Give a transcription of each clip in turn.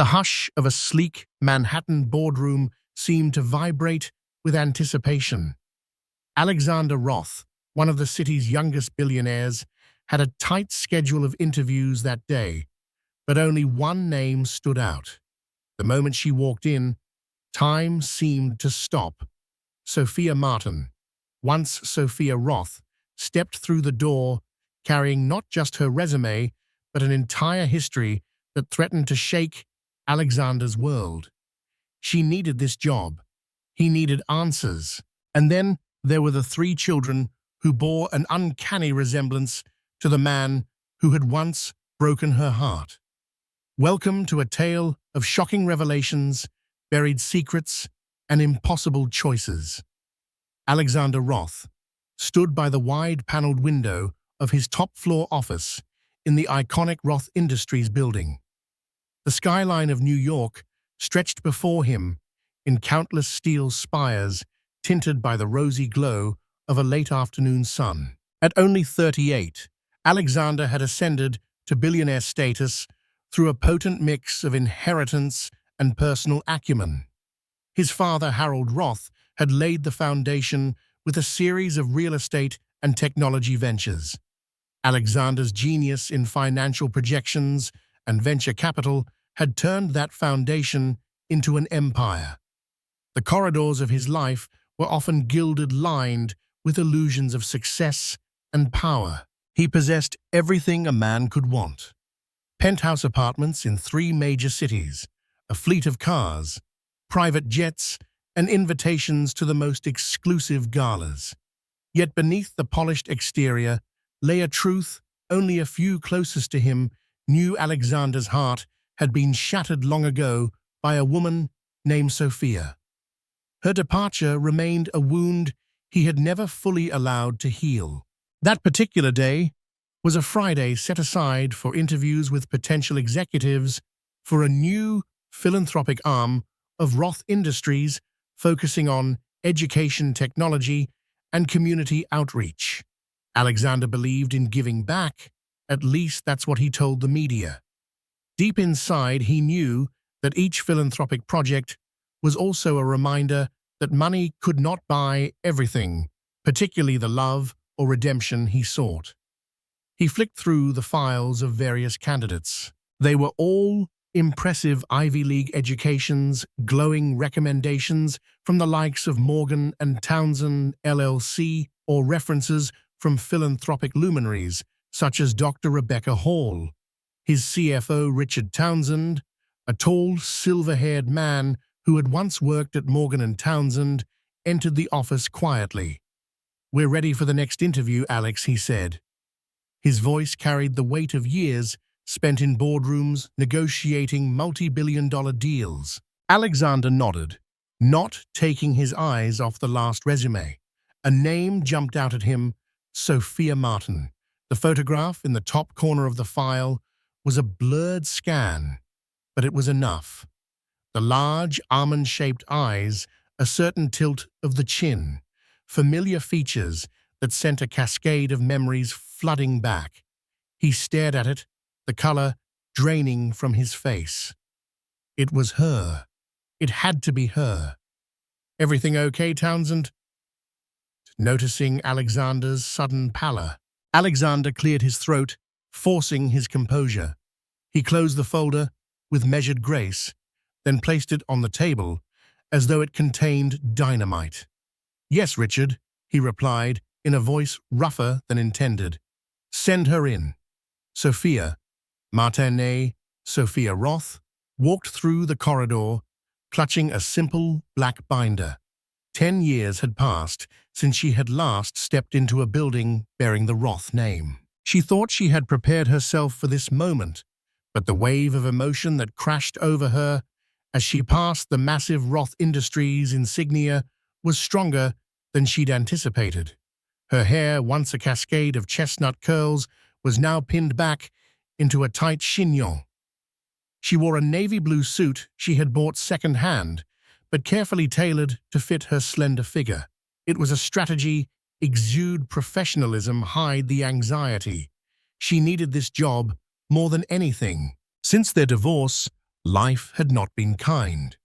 The hush of a sleek Manhattan boardroom seemed to vibrate with anticipation. Alexander Roth, one of the city's youngest billionaires, had a tight schedule of interviews that day, but only one name stood out. The moment she walked in, time seemed to stop. Sophia Martin, once Sophia Roth, stepped through the door, carrying not just her resume, but an entire history that threatened to shake Alexander's world. She needed this job. He needed answers. And then there were the three children who bore an uncanny resemblance to the man who had once broken her heart. Welcome to a tale of shocking revelations, buried secrets, and impossible choices. Alexander Roth stood by the wide-paneled window of his top-floor office in the iconic Roth Industries building. The skyline of New York stretched before him in countless steel spires tinted by the rosy glow of a late-afternoon sun. At only 38, Alexander had ascended to billionaire status through a potent mix of inheritance and personal acumen. His father, Harold Roth, had laid the foundation with a series of real estate and technology ventures. Alexander's genius in financial projections and venture capital had turned that foundation into an empire. The corridors of his life were often gilded, lined with illusions of success and power. He possessed everything a man could want. Penthouse apartments in 3 major cities, a fleet of cars, private jets, and invitations to the most exclusive galas. Yet beneath the polished exterior lay a truth only a few closest to him knew. Alexander's heart had been shattered long ago by a woman named Sophia. Her departure remained a wound he had never fully allowed to heal. That particular day was a Friday set aside for interviews with potential executives for a new philanthropic arm of Roth Industries focusing on education, technology, and community outreach. Alexander believed in giving back. At least that's what he told the media. Deep inside, he knew that each philanthropic project was also a reminder that money could not buy everything, particularly the love or redemption he sought. He flicked through the files of various candidates. They were all impressive Ivy League educations, glowing recommendations from the likes of Morgan and Townsend LLC, or references from philanthropic luminaries such as Dr. Rebecca Hall. His CFO, Richard Townsend, a tall, silver-haired man who had once worked at Morgan and Townsend, entered the office quietly. "We're ready for the next interview, Alex," he said. His voice carried the weight of years spent in boardrooms negotiating multi-billion-dollar deals. Alexander nodded, not taking his eyes off the last resume. A name jumped out at him: Sophia Martin. The photograph in the top corner of the file was a blurred scan, but it was enough. The large, almond-shaped eyes, a certain tilt of the chin, familiar features that sent a cascade of memories flooding back. He stared at it, the color draining from his face. It was her. It had to be her. "Everything okay, Townsend?" Noticing Alexander's sudden pallor, Alexander cleared his throat, forcing his composure. He closed the folder with measured grace, then placed it on the table as though it contained dynamite. "Yes, Richard," he replied in a voice rougher than intended. "Send her in." Sophia Martin, Sophia Roth, walked through the corridor, clutching a simple black binder. 10 years had passed since she had last stepped into a building bearing the Roth name. She thought she had prepared herself for this moment, but the wave of emotion that crashed over her as she passed the massive Roth Industries insignia was stronger than she'd anticipated. Her hair, once a cascade of chestnut curls, was now pinned back into a tight chignon. She wore a navy blue suit she had bought second-hand, but carefully tailored to fit her slender figure. It was a strategy: exude professionalism, hide the anxiety. She needed this job more than anything. Since their divorce, Life had not been kind.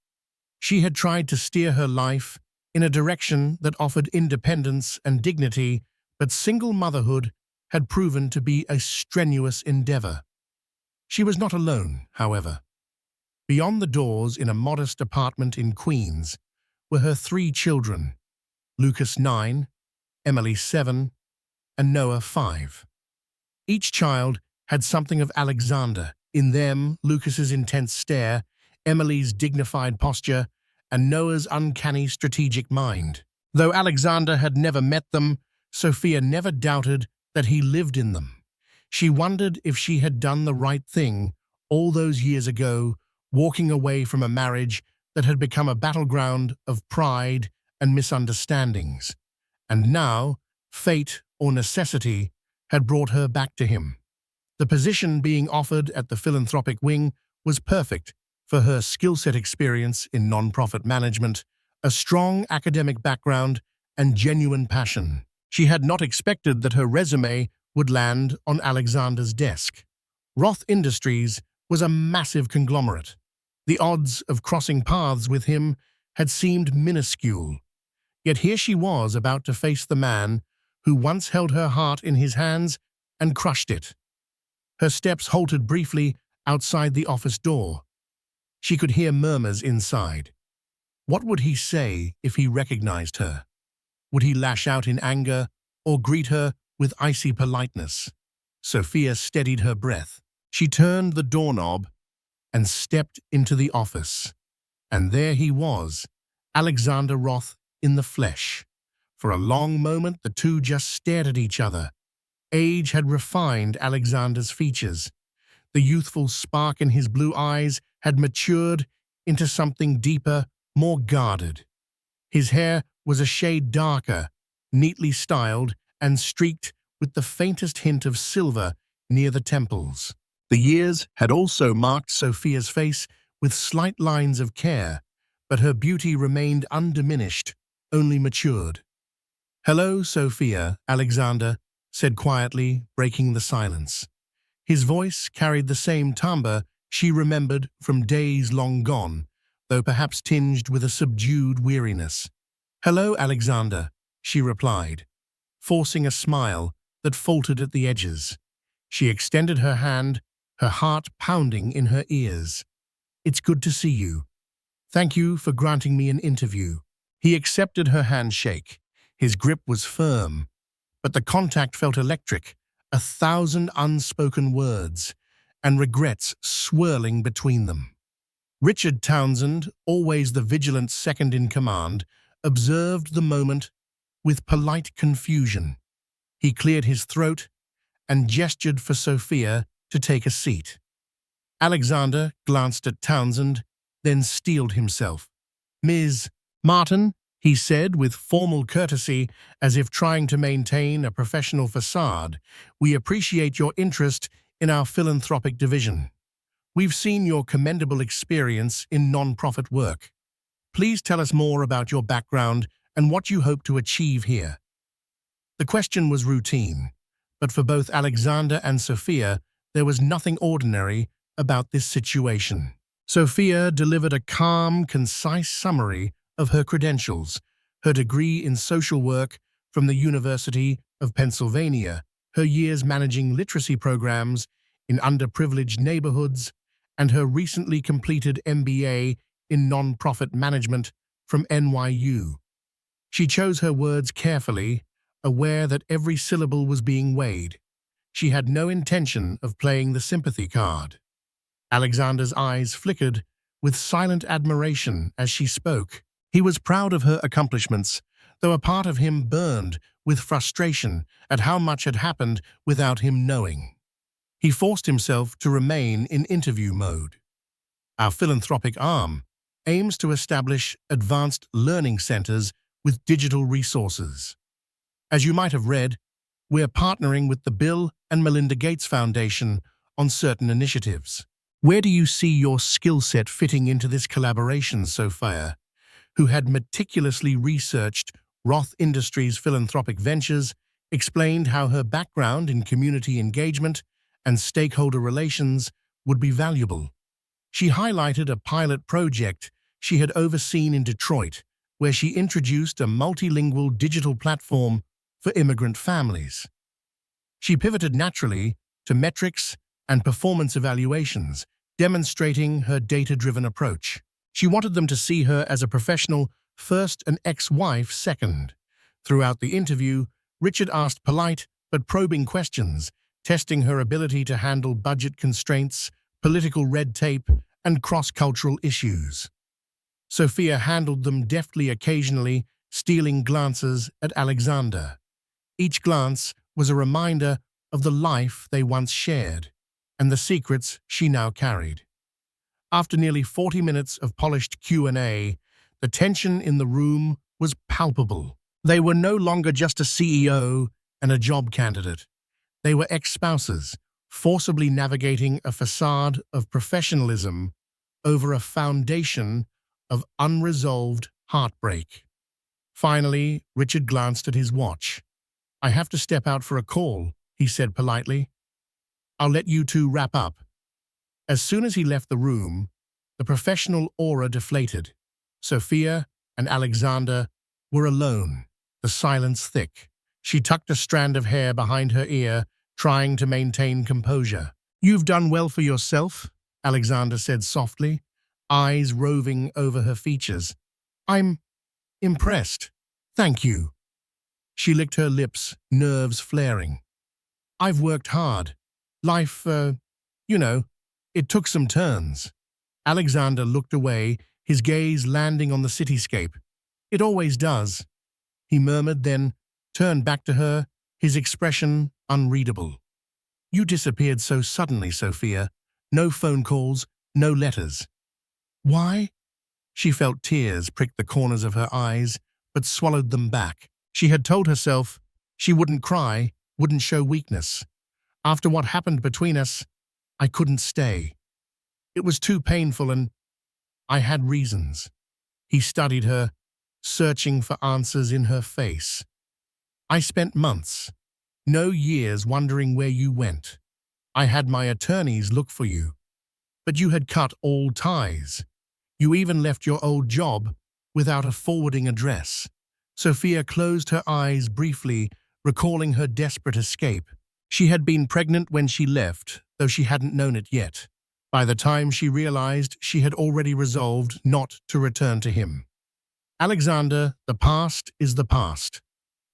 She had tried to steer her life in a direction that offered independence and dignity, but single motherhood had proven to be a strenuous endeavor. She was not alone, however. Beyond the doors in a modest apartment in Queens were her 3 children, Lucas 9, Emily 7, and Noah 5. Each child had something of Alexander. In them, Lucas's intense stare, Emily's dignified posture, and Noah's uncanny strategic mind. Though Alexander had never met them, Sophia never doubted that he lived in them. She wondered if she had done the right thing all those years ago, walking away from a marriage that had become a battleground of pride and misunderstandings. And now, fate or necessity had brought her back to him. The position being offered at the philanthropic wing was perfect for her skill-set experience in non-profit management, a strong academic background, and genuine passion. She had not expected that her resume would land on Alexander's desk. Roth Industries was a massive conglomerate. The odds of crossing paths with him had seemed minuscule. Yet here she was about to face the man who once held her heart in his hands and crushed it. Her steps halted briefly outside the office door. She could hear murmurs inside. What would he say if he recognized her? Would he lash out in anger or greet her with icy politeness? Sophia steadied her breath. She turned the doorknob and stepped into the office. And there he was, Alexander Roth in the flesh. For a long moment, the two just stared at each other. Age had refined Alexander's features. The youthful spark in his blue eyes had matured into something deeper, more guarded. His hair was a shade darker, neatly styled and streaked with the faintest hint of silver near the temples. The years had also marked Sophia's face with slight lines of care, but her beauty remained undiminished, only matured. "Hello, Sophia," Alexander said quietly, breaking the silence. His voice carried the same timbre she remembered from days long gone, though perhaps tinged with a subdued weariness. "Hello, Alexander," she replied, forcing a smile that faltered at the edges. She extended her hand, her heart pounding in her ears. "It's good to see you. Thank you for granting me an interview." He accepted her handshake. His grip was firm, but the contact felt electric, 1,000 unspoken words, and regrets swirling between them. Richard Townsend, always the vigilant second in command, observed the moment with polite confusion. He cleared his throat and gestured for Sophia to take a seat. Alexander glanced at Townsend, then steeled himself. "Ms. Martin," he said with formal courtesy, as if trying to maintain a professional facade, "we appreciate your interest in our philanthropic division. We've seen your commendable experience in non-profit work. Please tell us more about your background and what you hope to achieve here." The question was routine, but for both Alexander and Sophia, there was nothing ordinary about this situation. Sophia delivered a calm, concise summary of her credentials: her degree in social work from the University of Pennsylvania, her years managing literacy programs in underprivileged neighborhoods, and her recently completed MBA in nonprofit management from NYU. She chose her words carefully, aware that every syllable was being weighed. She had no intention of playing the sympathy card. Alexander's eyes flickered with silent admiration as she spoke. He was proud of her accomplishments, though a part of him burned with frustration at how much had happened without him knowing. He forced himself to remain in interview mode. "Our philanthropic arm aims to establish advanced learning centers with digital resources. As you might have read, we're partnering with the Bill and Melinda Gates Foundation on certain initiatives. Where do you see your skill set fitting into this collaboration?" Sophia, who had meticulously researched Roth Industries' philanthropic ventures, explained how her background in community engagement and stakeholder relations would be valuable. She highlighted a pilot project she had overseen in Detroit, where she introduced a multilingual digital platform for immigrant families. She pivoted naturally to metrics and performance evaluations, demonstrating her data-driven approach. She wanted them to see her as a professional first and ex-wife second. Throughout the interview, Richard asked polite but probing questions, testing her ability to handle budget constraints, political red tape, and cross-cultural issues. Sophia handled them deftly, occasionally stealing glances at Alexander. Each glance was a reminder of the life they once shared and the secrets she now carried. After nearly 40 minutes of polished Q&A, the tension in the room was palpable. They were no longer just a CEO and a job candidate. They were ex-spouses, forcibly navigating a facade of professionalism over a foundation of unresolved heartbreak. Finally, Richard glanced at his watch. "I have to step out for a call," he said politely. "I'll let you two wrap up." As soon as he left the room, the professional aura deflated. Sophia and Alexander were alone, the silence thick. She tucked a strand of hair behind her ear, trying to maintain composure. "You've done well for yourself," Alexander said softly, eyes roving over her features. "I'm impressed. Thank you." She licked her lips, nerves flaring. "I've worked hard. Life, it took some turns." Alexander looked away, his gaze landing on the cityscape. "It always does," he murmured, then turned back to her, his expression unreadable. "You disappeared so suddenly, Sophia. No phone calls, no letters." "Why?" She felt tears prick the corners of her eyes, but swallowed them back. She had told herself she wouldn't cry, wouldn't show weakness. After what happened between us, I couldn't stay. It was too painful and I had reasons. He studied her, searching for answers in her face. "I spent months, no years, wondering where you went. I had my attorneys look for you. But you had cut all ties. You even left your old job without a forwarding address." Sophia closed her eyes briefly, recalling her desperate escape. She had been pregnant when she left, though she hadn't known it yet. By the time she realized, she had already resolved not to return to him. "Alexander, the past is the past.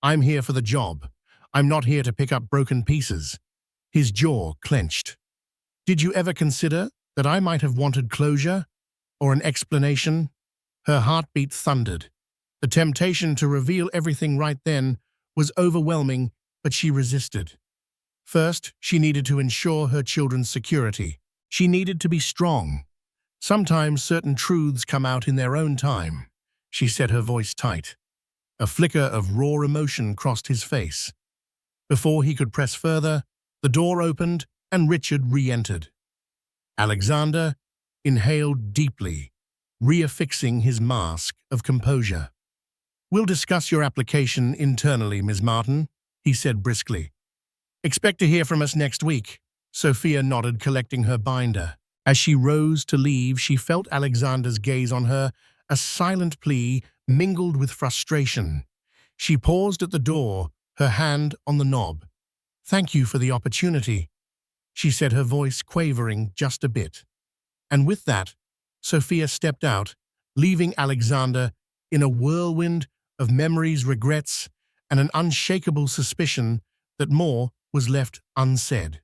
I'm here for the job. I'm not here to pick up broken pieces." His jaw clenched. "Did you ever consider that I might have wanted closure or an explanation?" Her heartbeat thundered. The temptation to reveal everything right then was overwhelming, but she resisted. First, she needed to ensure her children's security. She needed to be strong. Sometimes certain truths come out in their own time. She set her voice tight. A flicker of raw emotion crossed his face. Before he could press further, the door opened and Richard re-entered. Alexander inhaled deeply, reaffixing his mask of composure. "We'll discuss your application internally, Ms. Martin," he said briskly. "Expect to hear from us next week." Sophia nodded, collecting her binder. As she rose to leave, she felt Alexander's gaze on her, a silent plea mingled with frustration. She paused at the door, her hand on the knob. "Thank you for the opportunity," she said, her voice quavering just a bit. And with that, Sophia stepped out, leaving Alexander in a whirlwind of memories, regrets, and an unshakable suspicion that more was left unsaid.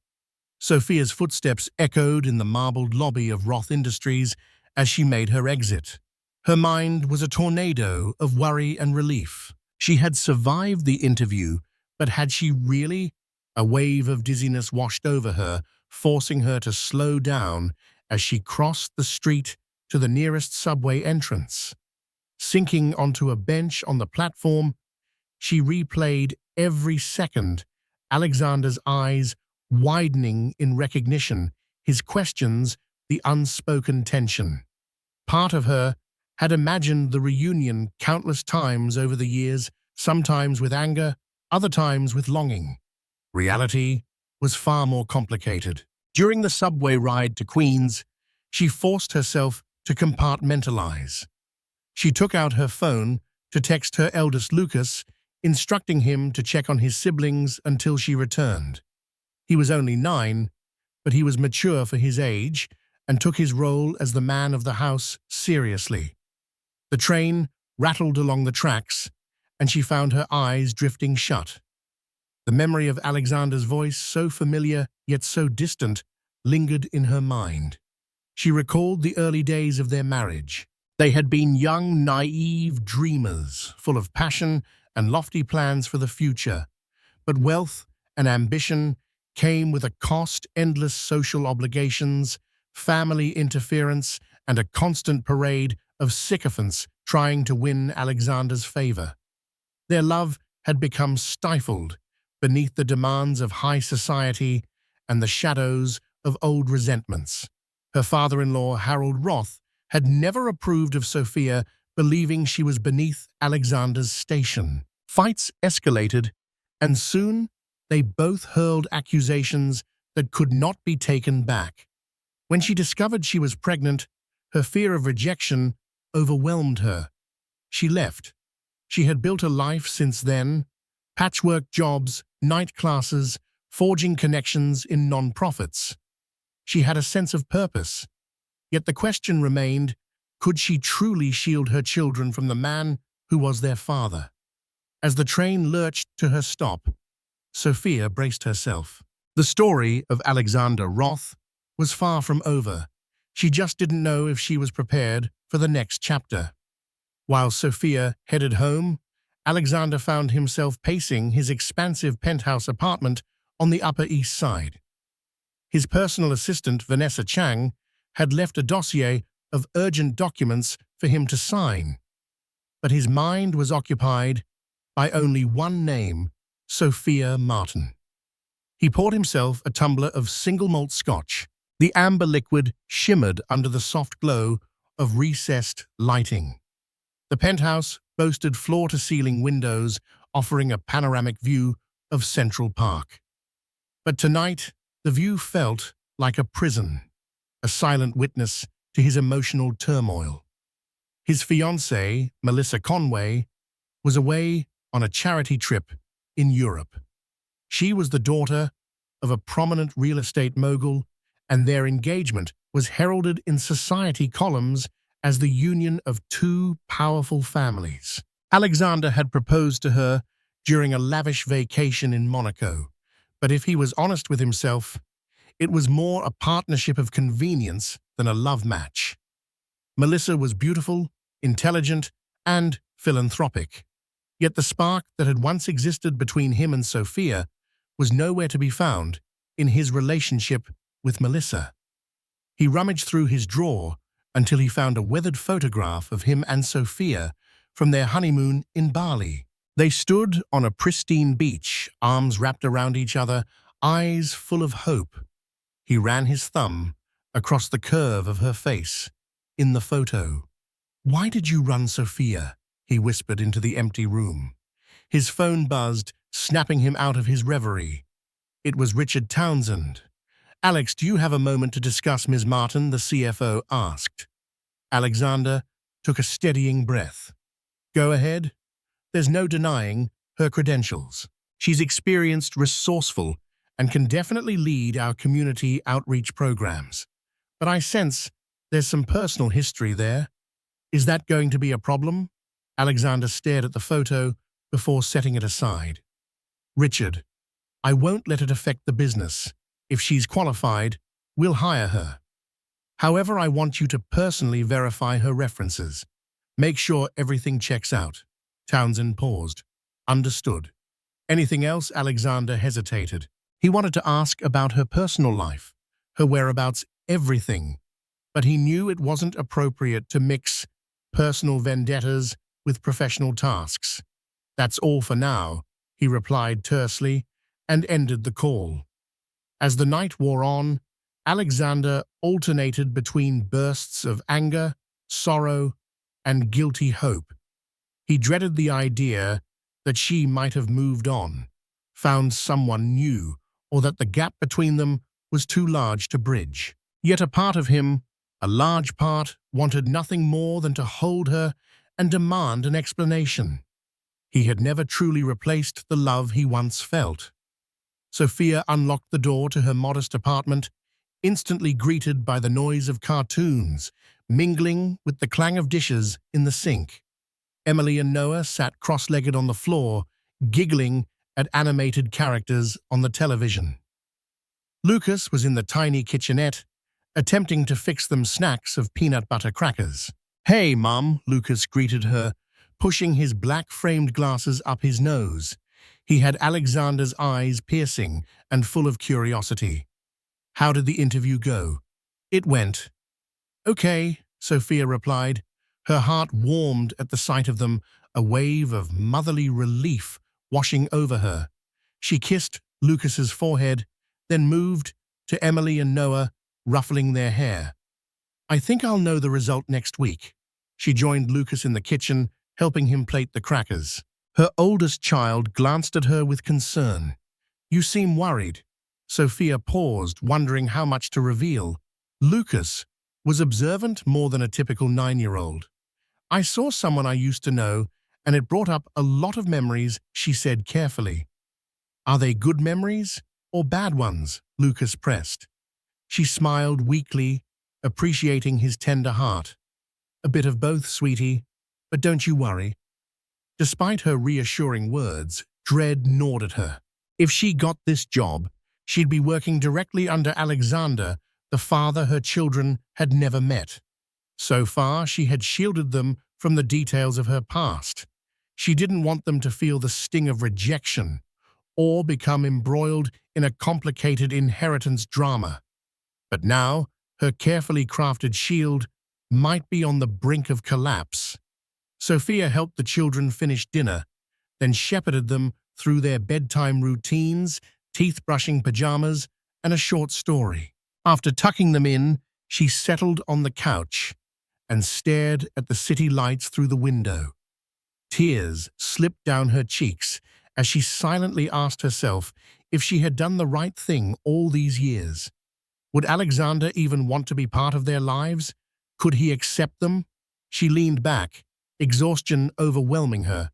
Sophia's footsteps echoed in the marbled lobby of Roth Industries as she made her exit. Her mind was a tornado of worry and relief. She had survived the interview, but had she really? A wave of dizziness washed over her, forcing her to slow down as she crossed the street to the nearest subway entrance. Sinking onto a bench on the platform, she replayed every second, Alexander's eyes widening in recognition, his questions the unspoken tension. Part of her had imagined the reunion countless times over the years, sometimes with anger, other times with longing. Reality was far more complicated. During the subway ride to Queens, She forced herself to compartmentalize. She took out her phone to text her eldest Lucas, instructing him to check on his siblings until she returned. He was only 9, but he was mature for his age and took his role as the man of the house seriously. The train rattled along the tracks, and she found her eyes drifting shut. The memory of Alexander's voice, so familiar yet so distant, lingered in her mind. She recalled the early days of their marriage. They had been young, naive dreamers, full of passion and lofty plans for the future. But wealth and ambition came with a cost, endless social obligations, family interference, and a constant parade of sycophants trying to win Alexander's favor. Their love had become stifled beneath the demands of high society and the shadows of old resentments. Her father-in-law, Harold Roth, had never approved of Sophia, believing she was beneath Alexander's station. Fights escalated, and soon they both hurled accusations that could not be taken back. When she discovered she was pregnant, her fear of rejection overwhelmed her. She left. She had built a life since then: patchwork jobs, night classes, forging connections in non-profits. She had a sense of purpose. Yet the question remained, could she truly shield her children from the man who was their father? As the train lurched to her stop, Sophia braced herself. The story of Alexander Roth was far from over. She just didn't know if she was prepared for the next chapter. While Sophia headed home, Alexander found himself pacing his expansive penthouse apartment on the Upper East Side. His personal assistant, Vanessa Chang, had left a dossier of urgent documents for him to sign. But his mind was occupied by only one name: Sophia Martin. He poured himself a tumbler of single-malt scotch. The amber liquid shimmered under the soft glow of recessed lighting. The penthouse boasted floor-to-ceiling windows offering a panoramic view of Central Park. But tonight, the view felt like a prison, a silent witness to his emotional turmoil. His fiancée, Melissa Conway, was away on a charity trip in Europe. She was the daughter of a prominent real estate mogul, and their engagement was heralded in society columns as the union of two powerful families. Alexander had proposed to her during a lavish vacation in Monaco, but if he was honest with himself, it was more a partnership of convenience than a love match. Melissa was beautiful, intelligent, and philanthropic. Yet the spark that had once existed between him and Sophia was nowhere to be found in his relationship with Melissa. He rummaged through his drawer until he found a weathered photograph of him and Sophia from their honeymoon in Bali. They stood on a pristine beach, arms wrapped around each other, eyes full of hope. He ran his thumb across the curve of her face in the photo. "Why did you run, Sophia?" he whispered into the empty room. His phone buzzed, snapping him out of his reverie. It was Richard Townsend. "Alex, do you have a moment to discuss Ms. Martin?" the CFO asked. Alexander took a steadying breath. "Go ahead. There's no denying her credentials. She's experienced, resourceful, and can definitely lead our community outreach programs. But I sense there's some personal history there. Is that going to be a problem?" Alexander stared at the photo before setting it aside. "Richard, I won't let it affect the business. If she's qualified, we'll hire her. However, I want you to personally verify her references. Make sure everything checks out." Townsend paused. "Understood. Anything else?" Alexander hesitated. He wanted to ask about her personal life, her whereabouts, everything. But he knew it wasn't appropriate to mix personal vendettas with professional tasks. "That's all for now," he replied tersely, and ended the call. As the night wore on, Alexander alternated between bursts of anger, sorrow, and guilty hope. He dreaded the idea that she might have moved on, found someone new, or that the gap between them was too large to bridge. Yet a part of him A large part wanted nothing more than to hold her and demand an explanation. He had never truly replaced the love he once felt. Sophia unlocked the door to her modest apartment, instantly greeted by the noise of cartoons, mingling with the clang of dishes in the sink. Emily and Noah sat cross-legged on the floor, giggling at animated characters on the television. Lucas was in the tiny kitchenette, attempting to fix them snacks of peanut butter crackers. "Hey, Mum," Lucas greeted her, pushing his black-framed glasses up his nose. He had Alexander's eyes piercing and full of curiosity. "How did the interview go?" "It went okay," Sophia replied. Her heart warmed at the sight of them, a wave of motherly relief washing over her. She kissed Lucas's forehead, then moved to Emily and Noah, ruffling their hair. "I think I'll know the result next week." She joined Lucas in the kitchen, helping him plate the crackers. Her oldest child glanced at her with concern. "You seem worried." Sophia paused, wondering how much to reveal. Lucas was observant more than a typical 9-year-old. "I saw someone I used to know, and it brought up a lot of memories," she said carefully. "Are they good memories or bad ones?" Lucas pressed. She smiled weakly, appreciating his tender heart. "A bit of both, sweetie, but don't you worry." Despite her reassuring words, dread gnawed at her. If she got this job, she'd be working directly under Alexander, the father her children had never met. So far, she had shielded them from the details of her past. She didn't want them to feel the sting of rejection or become embroiled in a complicated inheritance drama. But now, her carefully crafted shield might be on the brink of collapse. Sophia helped the children finish dinner, then shepherded them through their bedtime routines, teeth-brushing pajamas, and a short story. After tucking them in, she settled on the couch and stared at the city lights through the window. Tears slipped down her cheeks as she silently asked herself if she had done the right thing all these years. Would Alexander even want to be part of their lives? Could he accept them? She leaned back, exhaustion overwhelming her.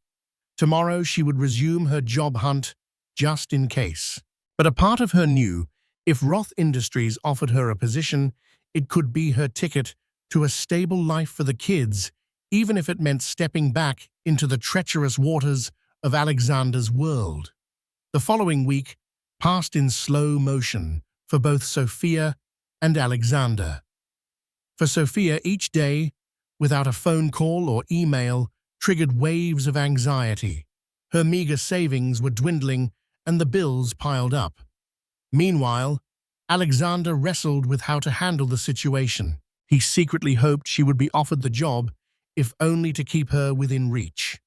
Tomorrow she would resume her job hunt, just in case. But a part of her knew, if Roth Industries offered her a position, it could be her ticket to a stable life for the kids, even if it meant stepping back into the treacherous waters of Alexander's world. The following week passed in slow motion for both Sophia and Alexander. For Sophia, each day, without a phone call or email, triggered waves of anxiety. Her meager savings were dwindling and the bills piled up. Meanwhile, Alexander wrestled with how to handle the situation. He secretly hoped she would be offered the job, if only to keep her within reach.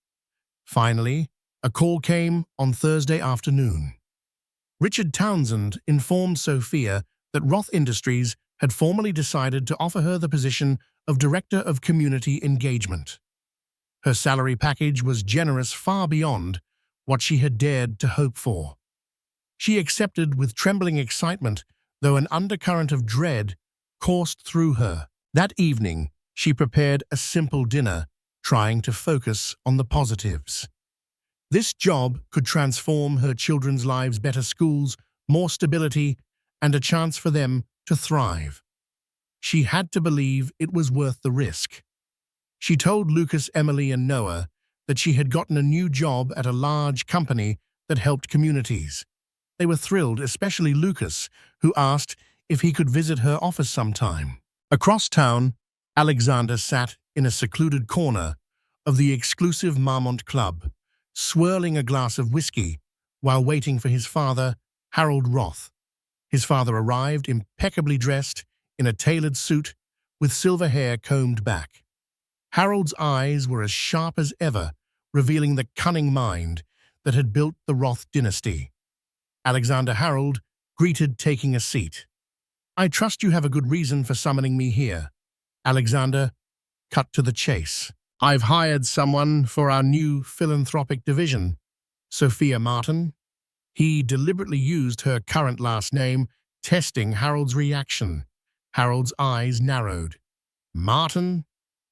Finally, a call came on Thursday afternoon. Richard Townsend informed Sophia that Roth Industries had formally decided to offer her the position of Director of Community Engagement. Her salary package was generous, far beyond what she had dared to hope for. She accepted with trembling excitement, though an undercurrent of dread coursed through her. That evening, she prepared a simple dinner, trying to focus on the positives. This job could transform her children's lives: better schools, more stability, and a chance for them to thrive. She had to believe it was worth the risk. She told Lucas, Emily, and Noah that she had gotten a new job at a large company that helped communities. They were thrilled, especially Lucas, who asked if he could visit her office sometime. Across town, Alexander sat in a secluded corner of the exclusive Marmont Club, swirling a glass of whiskey while waiting for his father, Harold Roth. His father arrived, impeccably dressed in a tailored suit with silver hair combed back. Harold's eyes were as sharp as ever, revealing the cunning mind that had built the Roth dynasty. Alexander Harold greeted, taking a seat. "I trust you have a good reason for summoning me here." Alexander cut to the chase. "I've hired someone for our new philanthropic division, Sophia Martin." He deliberately used her current last name, testing Harold's reaction. Harold's eyes narrowed. Martin?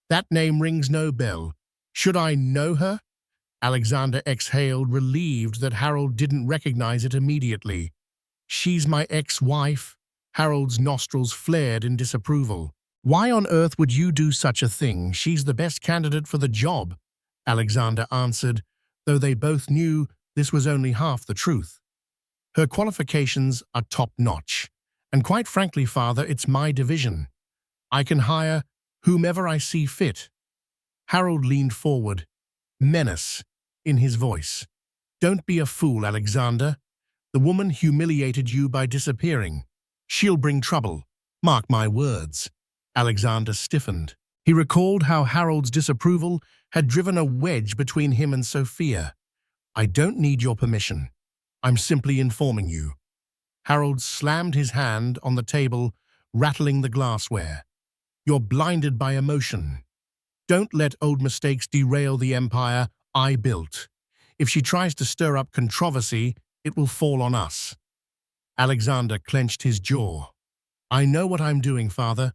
That name rings no bell. Should I know her? Alexander exhaled, relieved that Harold didn't recognize it immediately. She's my ex-wife. Harold's nostrils flared in disapproval. Why on earth would you do such a thing? She's the best candidate for the job, Alexander answered, though they both knew this was only half the truth. Her qualifications are top-notch, and quite frankly, Father, it's my division. I can hire whomever I see fit. Harold leaned forward, menace in his voice. Don't be a fool, Alexander. The woman humiliated you by disappearing. She'll bring trouble. Mark my words. Alexander stiffened. He recalled how Harold's disapproval had driven a wedge between him and Sophia. I don't need your permission. I'm simply informing you. Harold slammed his hand on the table, rattling the glassware. You're blinded by emotion. Don't let old mistakes derail the empire I built. If she tries to stir up controversy, it will fall on us. Alexander clenched his jaw. I know what I'm doing, Father.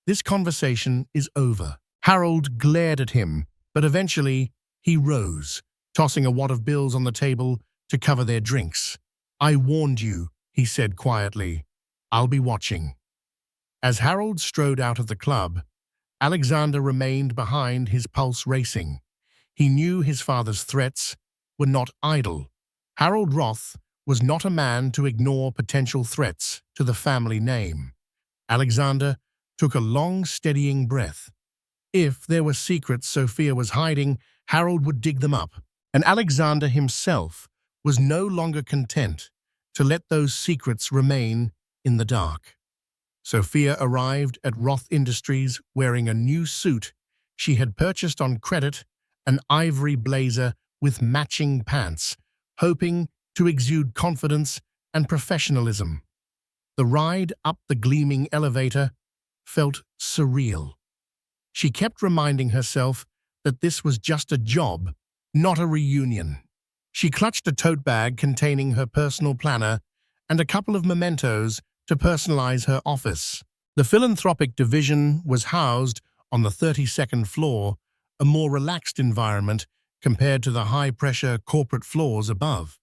This conversation is over. Harold glared at him, but eventually he rose, tossing a wad of bills on the table to cover their drinks. I warned you, he said quietly. I'll be watching. As Harold strode out of the club, Alexander remained behind, his pulse racing. He knew his father's threats were not idle. Harold Roth was not a man to ignore potential threats to the family name. Alexander took a long, steadying breath. If there were secrets Sophia was hiding, Harold would dig them up, and Alexander himself was no longer content to let those secrets remain in the dark. Sophia arrived at Roth Industries wearing a new suit she had purchased on credit, an ivory blazer with matching pants, hoping to exude confidence and professionalism. The ride up the gleaming elevator felt surreal. She kept reminding herself that this was just a job, not a reunion. She clutched a tote bag containing her personal planner and a couple of mementos to personalize her office. The philanthropic division was housed on the 32nd floor, a more relaxed environment compared to the high-pressure corporate floors above.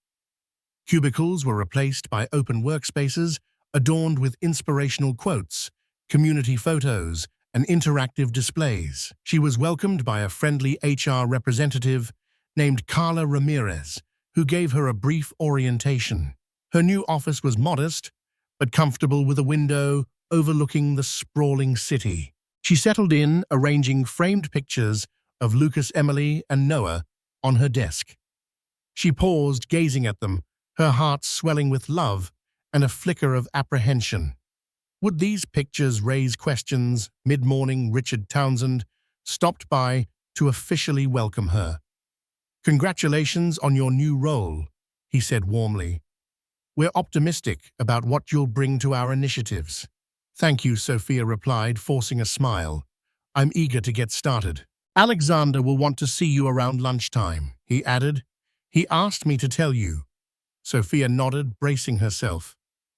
Cubicles were replaced by open workspaces adorned with inspirational quotes, community photos, and interactive displays. She was welcomed by a friendly HR representative named Carla Ramirez, who gave her a brief orientation. Her new office was modest, but comfortable, with a window overlooking the sprawling city. She settled in, arranging framed pictures of Lucas, Emily, and Noah on her desk. She paused, gazing at them, her heart swelling with love and a flicker of apprehension. Would these pictures raise questions? Mid-morning, Richard Townsend stopped by to officially welcome her. Congratulations on your new role, he said warmly. We're optimistic about what you'll bring to our initiatives. Thank you, Sophia replied, forcing a smile. I'm eager to get started. Alexander will want to see you around lunchtime, he added. He asked me to tell you. Sophia nodded, bracing herself.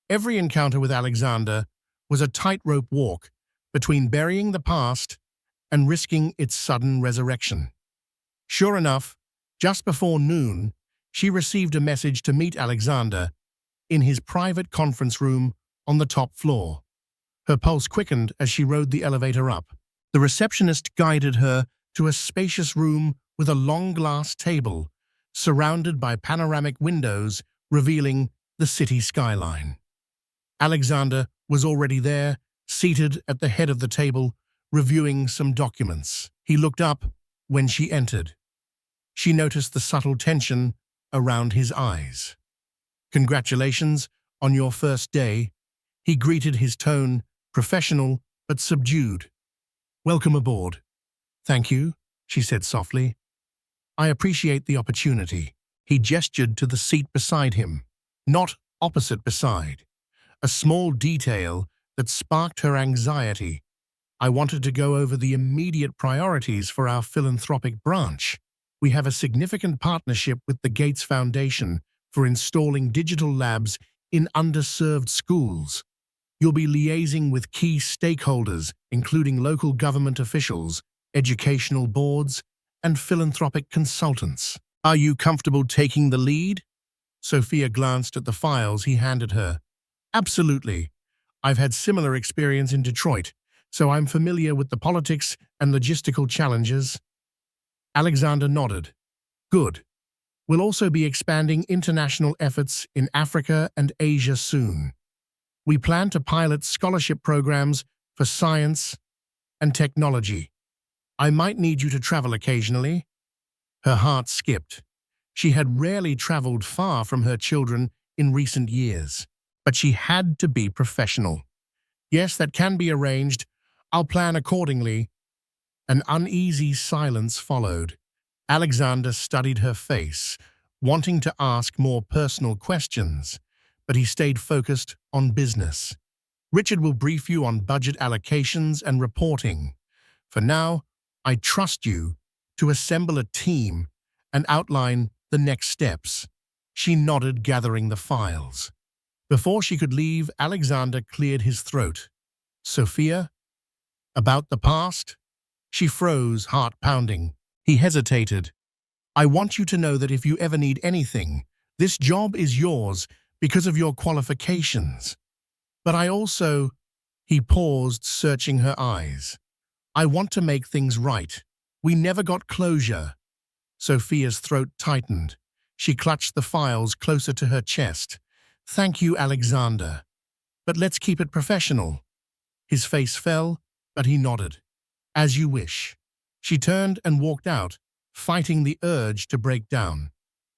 Every encounter with Alexander was a tightrope walk between burying the past and risking its sudden resurrection. Sure enough, just before noon, she received a message to meet Alexander in his private conference room on the top floor. Her pulse quickened as she rode the elevator up. The receptionist guided her to a spacious room with a long glass table, surrounded by panoramic windows revealing the city skyline. Alexander was already there, seated at the head of the table, reviewing some documents. He looked up when she entered. She noticed the subtle tension around his eyes. Congratulations on your first day, he greeted, his tone professional but subdued. Welcome aboard. Thank you, she said softly. I appreciate the opportunity. He gestured to the seat beside him, not opposite beside. A small detail that sparked her anxiety. I wanted to go over the immediate priorities for our philanthropic branch. We have a significant partnership with the Gates Foundation for installing digital labs in underserved schools. You'll be liaising with key stakeholders, including local government officials, educational boards, and philanthropic consultants. Are you comfortable taking the lead? Sophia glanced at the files he handed her. Absolutely. I've had similar experience in Detroit, so I'm familiar with the politics and logistical challenges. Alexander nodded. Good. We'll also be expanding international efforts in Africa and Asia soon. We plan to pilot scholarship programs for science and technology. I might need you to travel occasionally. Her heart skipped. She had rarely traveled far from her children in recent years, but she had to be professional. Yes, that can be arranged. I'll plan accordingly. An uneasy silence followed. Alexander studied her face, wanting to ask more personal questions, but he stayed focused on business. Richard will brief you on budget allocations and reporting. For now, I trust you to assemble a team and outline the next steps. She nodded, gathering the files. Before she could leave, Alexander cleared his throat. Sophia? About the past? She froze, heart pounding. He hesitated. I want you to know that if you ever need anything, this job is yours because of your qualifications. But I also… He paused, searching her eyes. I want to make things right. We never got closure. Sophia's throat tightened. She clutched the files closer to her chest. Thank you, Alexander. But let's keep it professional. His face fell, but he nodded. As you wish. She turned and walked out, fighting the urge to break down.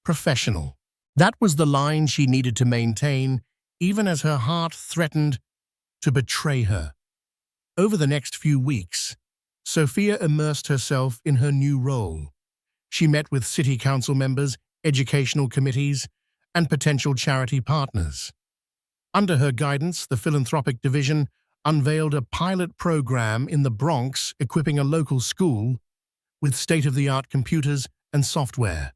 Professional. That was the line she needed to maintain, even as her heart threatened to betray her. Over the next few weeks, Sophia immersed herself in her new role. She met with city council members, educational committees, and potential charity partners. Under her guidance, the philanthropic division unveiled a pilot program in the Bronx equipping a local school with state-of-the-art computers and software.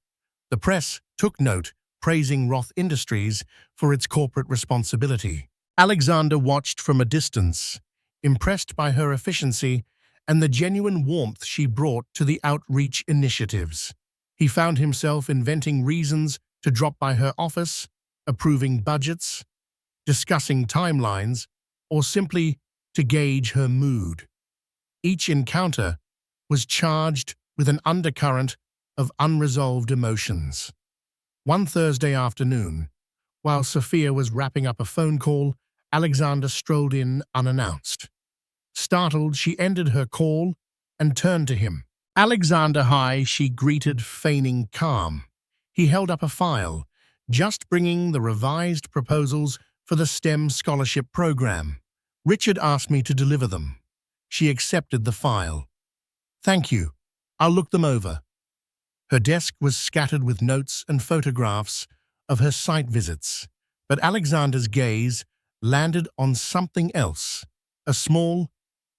The press took note, praising Roth Industries for its corporate responsibility. Alexander watched from a distance, impressed by her efficiency and the genuine warmth she brought to the outreach initiatives. He found himself inventing reasons to drop by her office, approving budgets, discussing timelines, or simply to gauge her mood. Each encounter was charged with an undercurrent of unresolved emotions. One Thursday afternoon, while Sophia was wrapping up a phone call, Alexander strolled in unannounced. Startled, she ended her call and turned to him. Alexander, hi, she greeted, feigning calm. He held up a file, just bringing the revised proposals for the STEM scholarship program. Richard asked me to deliver them. She accepted the file. Thank you. I'll look them over. Her desk was scattered with notes and photographs of her site visits, but Alexander's gaze landed on something else, a small,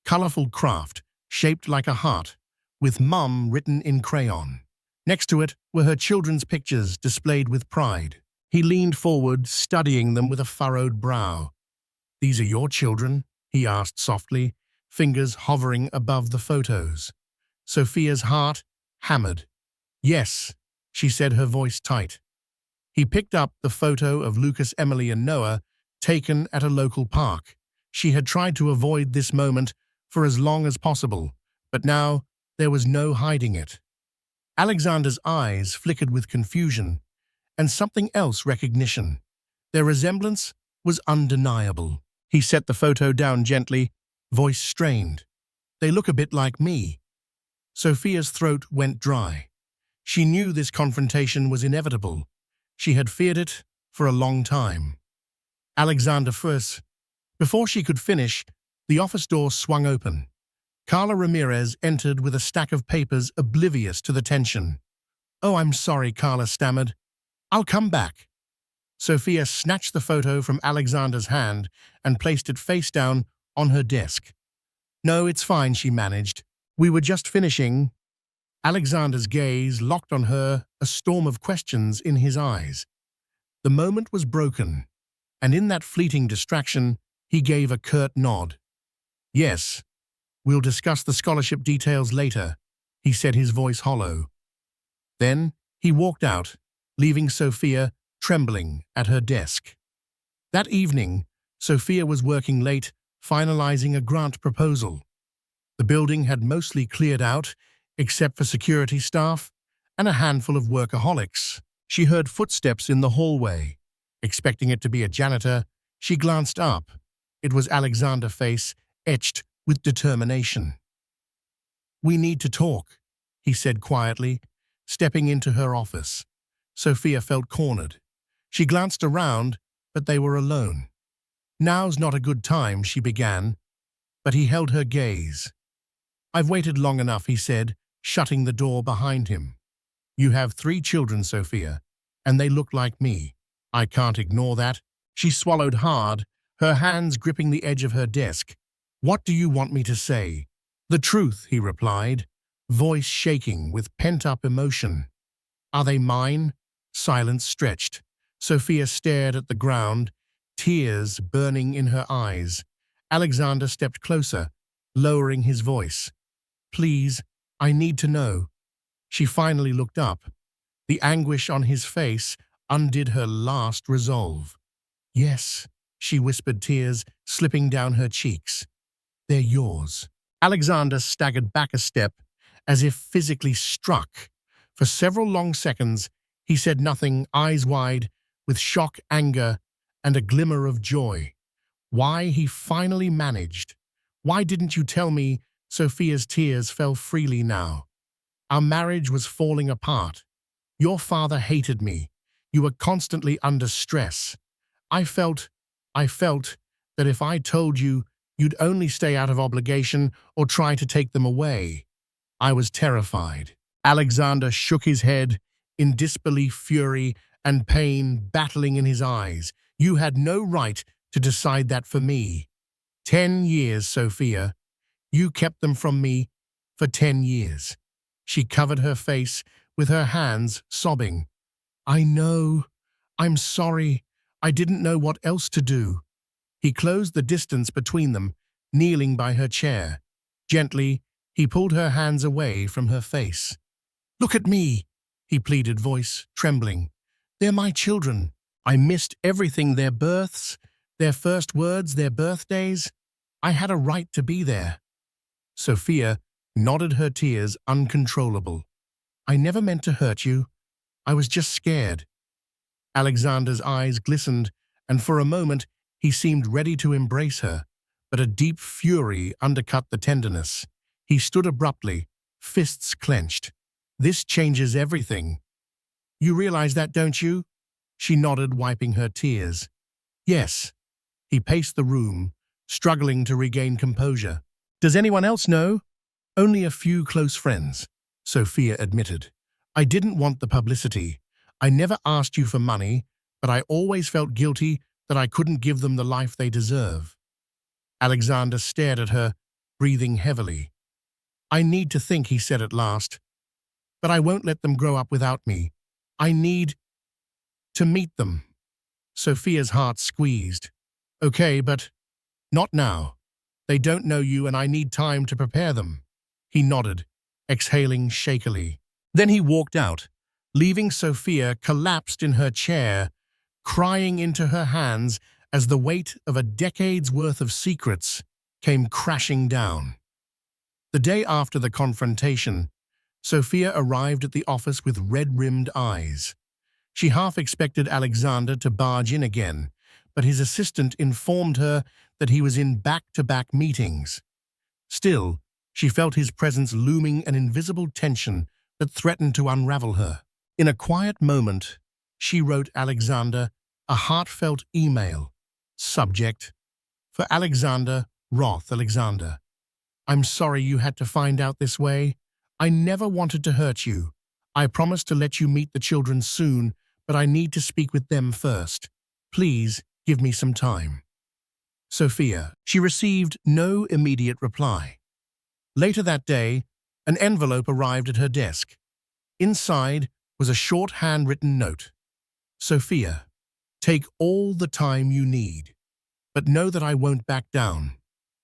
colorful craft shaped like a heart, with Mum written in crayon. Next to it were her children's pictures displayed with pride. He leaned forward, studying them with a furrowed brow. These are your children? He asked softly, fingers hovering above the photos. Sophia's heart hammered. Yes, she said, her voice tight. He picked up the photo of Lucas, Emily, and Noah, taken at a local park. She had tried to avoid this moment for as long as possible, but now there was no hiding it. Alexander's eyes flickered with confusion and something else, recognition. Their resemblance was undeniable. He set the photo down gently, voice strained. They look a bit like me. Sophia's throat went dry. She knew this confrontation was inevitable. She had feared it for a long time. Alexander first. Before she could finish, the office door swung open. Carla Ramirez entered with a stack of papers, oblivious to the tension. Oh, I'm sorry, Carla stammered. I'll come back. Sophia snatched the photo from Alexander's hand and placed it face down on her desk. No, it's fine, she managed. We were just finishing. Alexander's gaze locked on her, a storm of questions in his eyes. The moment was broken, and in that fleeting distraction, He gave a curt nod. Yes, we'll discuss the scholarship details later, he said, his voice hollow. Then he walked out, leaving Sophia trembling at her desk. That evening, Sophia was working late, finalizing a grant proposal. The building had mostly cleared out, except for security staff and a handful of workaholics. She heard footsteps in the hallway. Expecting it to be a janitor, she glanced up. It was Alexander's face, etched with determination. "We need to talk," he said quietly, stepping into her office. Sophia felt cornered. She glanced around, but they were alone. "Now's not a good time," she began, but he held her gaze. "I've waited long enough," he said, shutting the door behind him. "You have 3 children, Sophia, and they look like me. I can't ignore that." She swallowed hard, her hands gripping the edge of her desk. "What do you want me to say?" "The truth," he replied, voice shaking with pent-up emotion. "Are they mine?" Silence stretched. Sophia stared at the ground, tears burning in her eyes. Alexander stepped closer, lowering his voice. "Please, I need to know." She finally looked up. The anguish on his face undid her last resolve. "Yes," she whispered, tears slipping down her cheeks. "They're yours." Alexander staggered back a step, as if physically struck. For several long seconds, he said nothing, eyes wide, with shock, anger, and a glimmer of joy. Why, he finally managed. "Why didn't you tell me?" Sophia's tears fell freely now. "Our marriage was falling apart. Your father hated me. You were constantly under stress. I felt that if I told you, you'd only stay out of obligation or try to take them away. I was terrified." Alexander shook his head, in disbelief, fury, and pain battling in his eyes. "You had no right to decide that for me. 10 years, Sophia. You kept them from me for 10 years. She covered her face with her hands, sobbing. "I know. I'm sorry. I didn't know what else to do." He closed the distance between them, kneeling by her chair. Gently, he pulled her hands away from her face. "Look at me," he pleaded, voice trembling. "They're my children. I missed everything, their births, their first words, their birthdays. I had a right to be there." Sophia nodded, her tears uncontrollable. "I never meant to hurt you. I was just scared." Alexander's eyes glistened, and for a moment he seemed ready to embrace her, but a deep fury undercut the tenderness. He stood abruptly, fists clenched. "This changes everything. You realize that, don't you?" She nodded, wiping her tears. "Yes." He paced the room, struggling to regain composure. "Does anyone else know?" "Only a few close friends," Sophia admitted. "I didn't want the publicity. I never asked you for money, but I always felt guilty that I couldn't give them the life they deserve." Alexander stared at her, breathing heavily. "I need to think," he said at last. "But I won't let them grow up without me. I need to meet them." Sophia's heart squeezed. "Okay, but not now. They don't know you and I need time to prepare them." He nodded, exhaling shakily. Then he walked out, leaving Sophia collapsed in her chair, crying into her hands as the weight of a decade's worth of secrets came crashing down. The day after the confrontation, Sophia arrived at the office with red-rimmed eyes. She half expected Alexander to barge in again, but his assistant informed her that he was in back-to-back meetings. Still, she felt his presence looming, an invisible tension that threatened to unravel her. In a quiet moment, she wrote Alexander a heartfelt email. Subject: For Alexander Roth. Alexander, I'm sorry you had to find out this way. I never wanted to hurt you. I promised to let you meet the children soon, but I need to speak with them first. Please give me some time. Sophia. She received no immediate reply. Later that day, an envelope arrived at her desk. Inside was a short handwritten note. Sophia, take all the time you need, but know that I won't back down.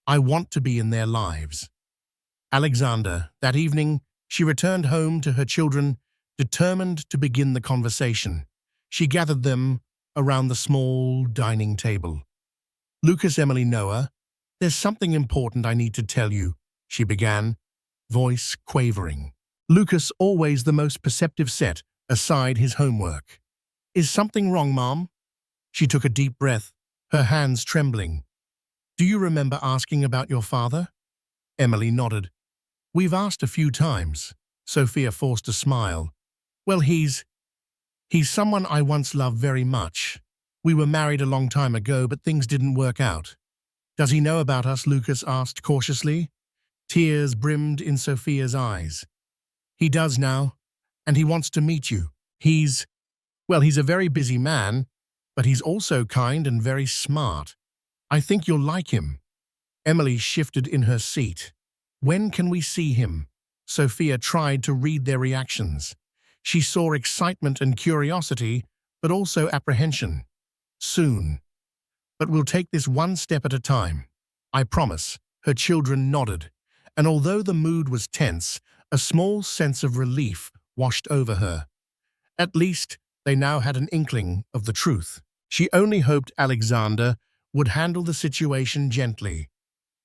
I want to be in their lives. Alexander, that evening, she returned home to her children, determined to begin the conversation. She gathered them around the small dining table. Lucas, Emily, Noah, there's something important I need to tell you, she began, voice quavering. Lucas, always the most perceptive, set aside his homework. Is something wrong, Mom? She took a deep breath, her hands trembling. Do you remember asking about your father? Emily nodded. We've asked a few times. Sophia forced a smile. Well, he's someone I once loved very much. We were married a long time ago, but things didn't work out. Does he know about us? Lucas asked cautiously. Tears brimmed in Sophia's eyes. He does now, and he wants to meet you. He's a very busy man, but he's also kind and very smart. I think you'll like him. Emily shifted in her seat. When can we see him? Sophia tried to read their reactions. She saw excitement and curiosity, but also apprehension. Soon. But we'll take this one step at a time. I promise. Her children nodded, and although the mood was tense, a small sense of relief washed over her. At least, they now had an inkling of the truth. She only hoped Alexander would handle the situation gently.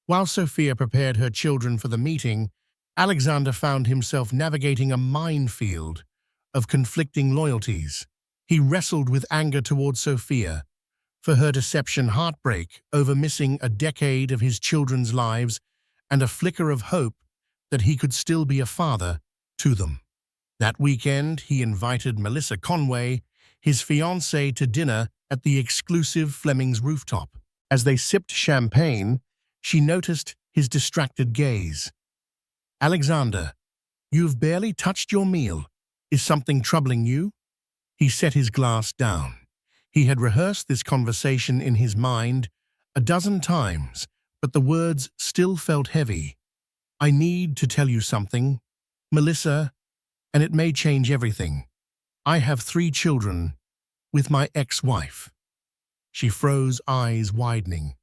While Sophia prepared her children for the meeting, Alexander found himself navigating a minefield of conflicting loyalties. He wrestled with anger towards Sophia for her deception, heartbreak over missing a decade of his children's lives, and a flicker of hope that he could still be a father to them. That weekend, he invited Melissa Conway, his fiancée, to dinner at the exclusive Fleming's rooftop. As they sipped champagne, she noticed his distracted gaze. Alexander, you've barely touched your meal. Is something troubling you? He set his glass down. He had rehearsed this conversation in his mind a dozen times, but the words still felt heavy. I need to tell you something, Melissa, and it may change everything. I have 3 children with my ex-wife. She froze, eyes widening.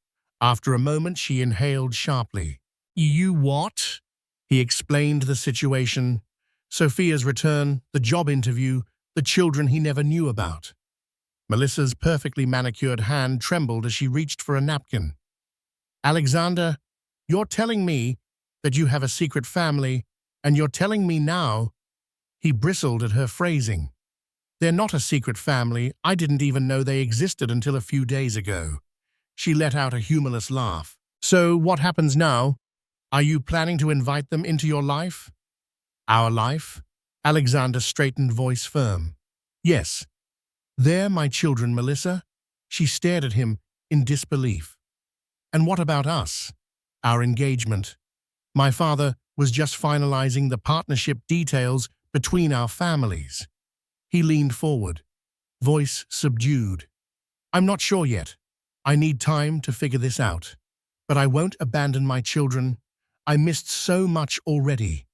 After a moment, she inhaled sharply. You what? He explained the situation. Sophia's return, the job interview, the children he never knew about. Melissa's perfectly manicured hand trembled as she reached for a napkin. Alexander, you're telling me that you have a secret family, and you're telling me now. He bristled at her phrasing. They're not a secret family. I didn't even know they existed until a few days ago. She let out a humorless laugh. So what happens now? Are you planning to invite them into your life? Our life? Alexander straightened, voice firm. Yes. They're my children, Melissa. She stared at him in disbelief. And what about us? Our engagement. My father was just finalizing the partnership details between our families. He leaned forward, voice subdued. I'm not sure yet. I need time to figure this out. But I won't abandon my children. I missed so much already.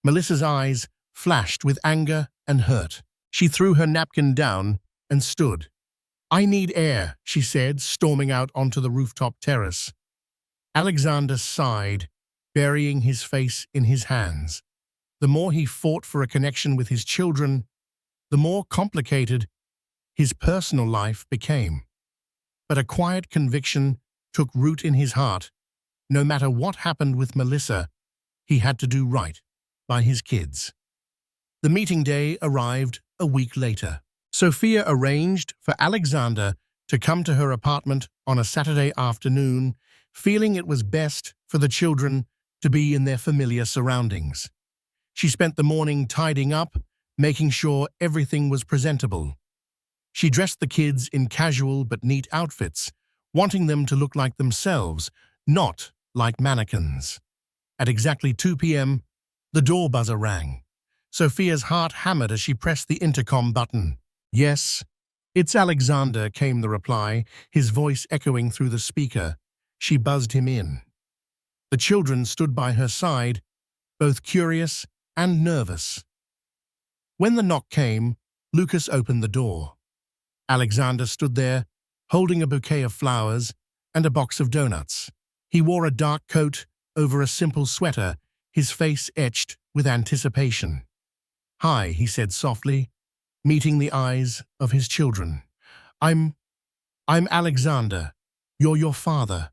Melissa's eyes flashed with anger and hurt. She threw her napkin down and stood. I need air, she said, storming out onto the rooftop terrace. Alexander sighed, burying his face in his hands. The more he fought for a connection with his children, the more complicated his personal life became. But a quiet conviction took root in his heart. No matter what happened with Melissa, he had to do right by his kids. The meeting day arrived a week later. Sophia arranged for Alexander to come to her apartment on a Saturday afternoon, feeling it was best for the children to be in their familiar surroundings. She spent the morning tidying up, making sure everything was presentable. She dressed the kids in casual but neat outfits, wanting them to look like themselves, not like mannequins. At exactly 2 p.m., the door buzzer rang. Sophia's heart hammered as she pressed the intercom button. Yes, it's Alexander, came the reply, his voice echoing through the speaker. She buzzed him in. The children stood by her side, both curious and nervous. When the knock came, Lucas opened the door. Alexander stood there, holding a bouquet of flowers, and a box of donuts. He wore a dark coat over a simple sweater, his face etched with anticipation. "Hi," he said softly, meeting the eyes of his children. I'm Alexander. You're your father."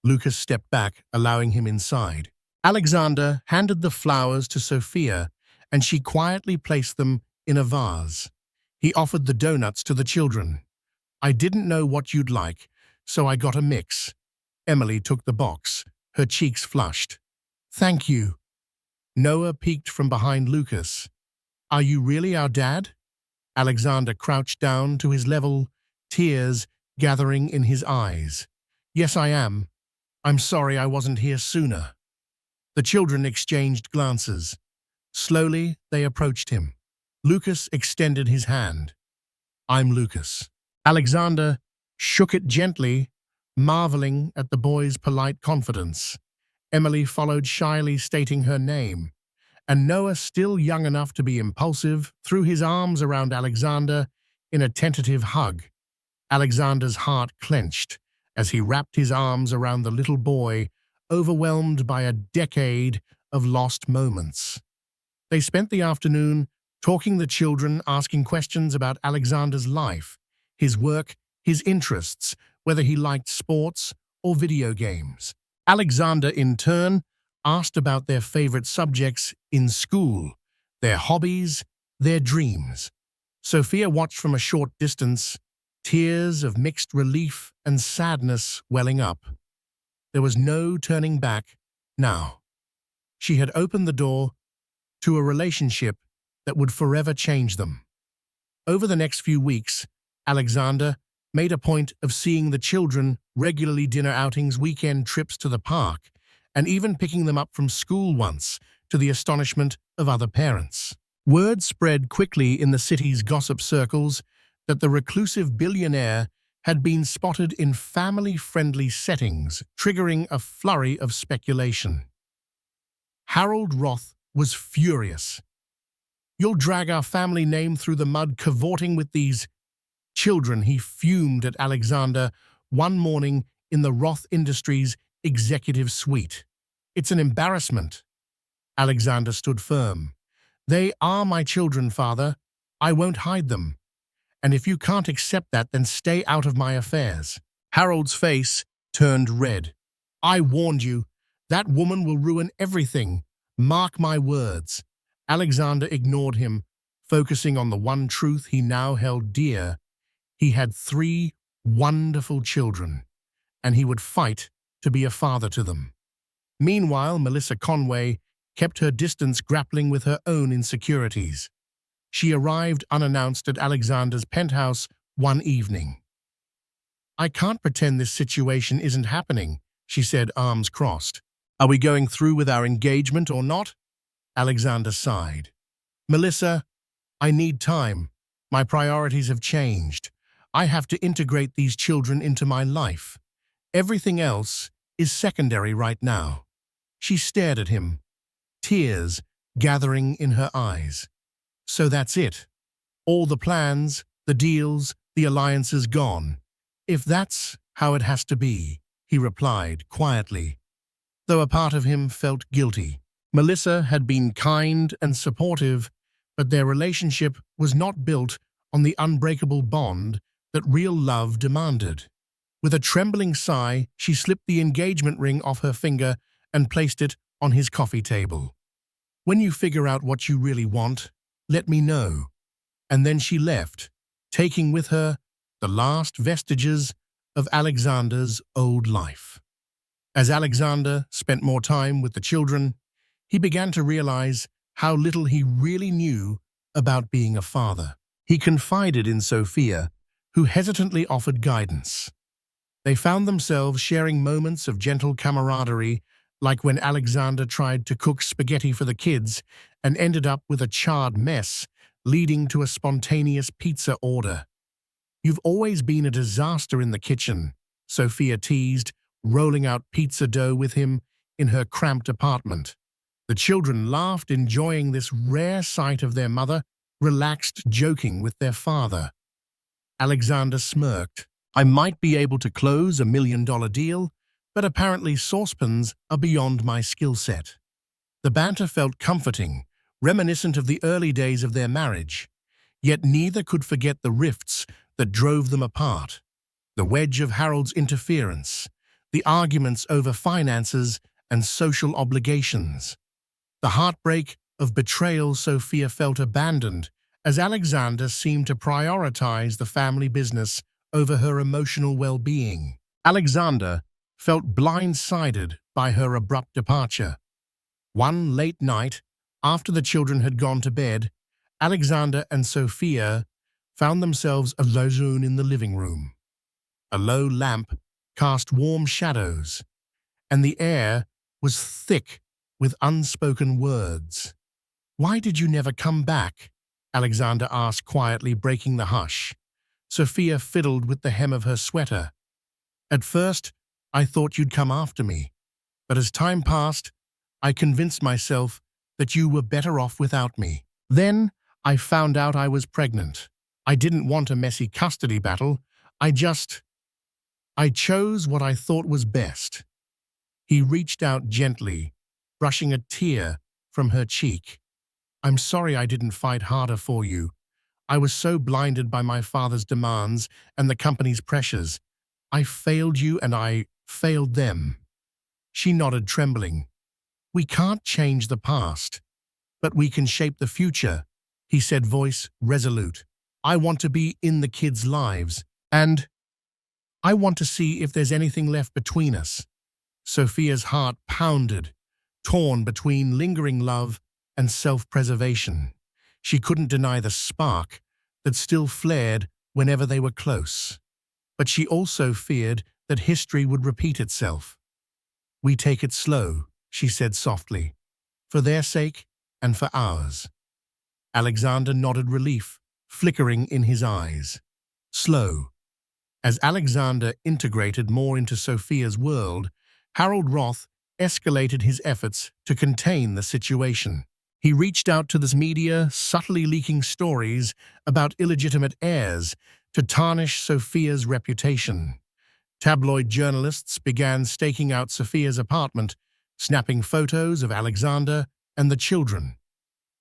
Lucas stepped back, allowing him inside. Alexander handed the flowers to Sophia, and she quietly placed them in a vase. He offered the donuts to the children. "I didn't know what you'd like, so I got a mix." Emily took the box, her cheeks flushed. "Thank you." Noah peeked from behind Lucas. "Are you really our dad?" Alexander crouched down to his level, tears gathering in his eyes. "Yes, I am. I'm sorry I wasn't here sooner." The children exchanged glances. Slowly, they approached him. Lucas extended his hand. "I'm Lucas." Alexander shook it gently, marveling at the boy's polite confidence. Emily followed shyly, stating her name. And Noah, still young enough to be impulsive, threw his arms around Alexander in a tentative hug. Alexander's heart clenched as he wrapped his arms around the little boy, overwhelmed by a decade of lost moments. They spent the afternoon talking the children, asking questions about Alexander's life, his work, his interests, whether he liked sports or video games. Alexander, in turn, asked about their favorite subjects in school, their hobbies, their dreams. Sophia watched from a short distance, tears of mixed relief and sadness welling up. There was no turning back now. She had opened the door to a relationship that would forever change them. Over the next few weeks, Alexander made a point of seeing the children regularly, dinner outings, weekend trips to the park, and even picking them up from school once, to the astonishment of other parents. Word spread quickly in the city's gossip circles that the reclusive billionaire had been spotted in family-friendly settings, triggering a flurry of speculation. Harold Roth was furious. "You'll drag our family name through the mud cavorting with these children," he fumed at Alexander one morning in the Roth Industries executive suite. "It's an embarrassment." Alexander stood firm. "They are my children, father. I won't hide them. And if you can't accept that, then stay out of my affairs." Harold's face turned red. "I warned you. That woman will ruin everything. Mark my words." Alexander ignored him, focusing on the one truth he now held dear. He had 3 wonderful children, and he would fight to be a father to them. Meanwhile, Melissa Conway kept her distance, grappling with her own insecurities. She arrived unannounced at Alexander's penthouse one evening. "I can't pretend this situation isn't happening," she said, arms crossed. "Are we going through with our engagement or not?" Alexander sighed. "Melissa, I need time. My priorities have changed. I have to integrate these children into my life. Everything else is secondary right now." She stared at him, tears gathering in her eyes. "So that's it. All the plans, the deals, the alliances gone. If that's how it has to be," he replied quietly, though a part of him felt guilty. Melissa had been kind and supportive, but their relationship was not built on the unbreakable bond that real love demanded. With a trembling sigh, she slipped the engagement ring off her finger and placed it on his coffee table. "When you figure out what you really want, let me know." And then she left, taking with her the last vestiges of Alexander's old life. As Alexander spent more time with the children, he began to realize how little he really knew about being a father. He confided in Sophia, who hesitantly offered guidance. They found themselves sharing moments of gentle camaraderie, like when Alexander tried to cook spaghetti for the kids and ended up with a charred mess, leading to a spontaneous pizza order. "You've always been a disaster in the kitchen," Sophia teased, rolling out pizza dough with him in her cramped apartment. The children laughed, enjoying this rare sight of their mother relaxed, joking with their father. Alexander smirked. I might be able to close $1 million deal, but apparently saucepans are beyond my skill set. The banter felt comforting, reminiscent of the early days of their marriage, yet neither could forget the rifts that drove them apart. The wedge of Harold's interference, the arguments over finances and social obligations, the heartbreak of betrayal. Sophia felt abandoned as Alexander seemed to prioritize the family business over her emotional well-being. Alexander felt blindsided by her abrupt departure. One late night, after the children had gone to bed, Alexander and Sophia found themselves alone in the living room. A low lamp cast warm shadows, and the air was thick with unspoken words. "Why did you never come back?" Alexander asked quietly, breaking the hush. Sophia fiddled with the hem of her sweater. "At first, I thought you'd come after me, but as time passed, I convinced myself that you were better off without me. Then, I found out I was pregnant. I didn't want a messy custody battle. I chose what I thought was best." He reached out gently, brushing a tear from her cheek. "I'm sorry I didn't fight harder for you. I was so blinded by my father's demands and the company's pressures. I failed you and I failed them." She nodded, trembling. "We can't change the past, but we can shape the future," he said, voice resolute. "I want to be in the kids' lives, and I want to see if there's anything left between us." Sophia's heart pounded, torn between lingering love and self-preservation. She couldn't deny the spark that still flared whenever they were close. But she also feared that history would repeat itself. "We take it slow," she said softly, "for their sake and for ours." Alexander nodded, relief flickering in his eyes. Slow. As Alexander integrated more into Sophia's world, Harold Roth escalated his efforts to contain the situation. He reached out to the media, subtly leaking stories about illegitimate heirs to tarnish Sophia's reputation. Tabloid journalists began staking out Sophia's apartment, snapping photos of Alexander and the children.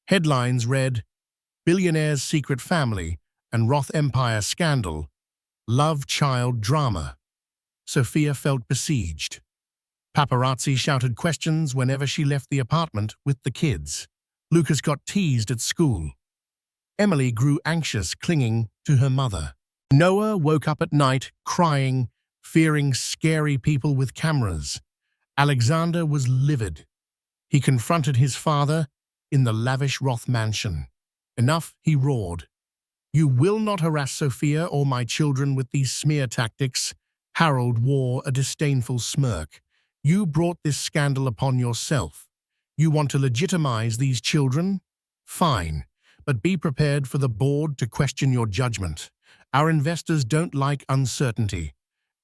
Headlines read, "Billionaire's Secret Family and Roth Empire Scandal, Love Child Drama." Sophia felt besieged. Paparazzi shouted questions whenever she left the apartment with the kids. Lucas got teased at school. Emily grew anxious, clinging to her mother. Noah woke up at night, crying, fearing scary people with cameras. Alexander was livid. He confronted his father in the lavish Roth mansion. "Enough," he roared. "You will not harass Sophia or my children with these smear tactics." Harold wore a disdainful smirk. "You brought this scandal upon yourself. You want to legitimize these children? Fine, but be prepared for the board to question your judgment. Our investors don't like uncertainty."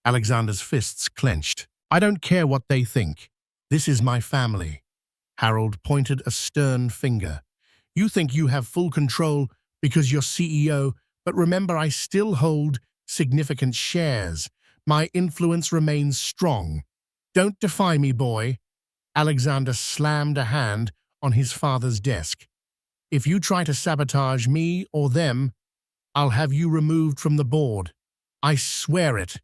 Alexander's fists clenched. "I don't care what they think. This is my family." Harold pointed a stern finger. "You think you have full control because you're CEO, but remember, I still hold significant shares. My influence remains strong. Don't defy me, boy." Alexander slammed a hand on his father's desk. "If you try to sabotage me or them, I'll have you removed from the board. I swear it."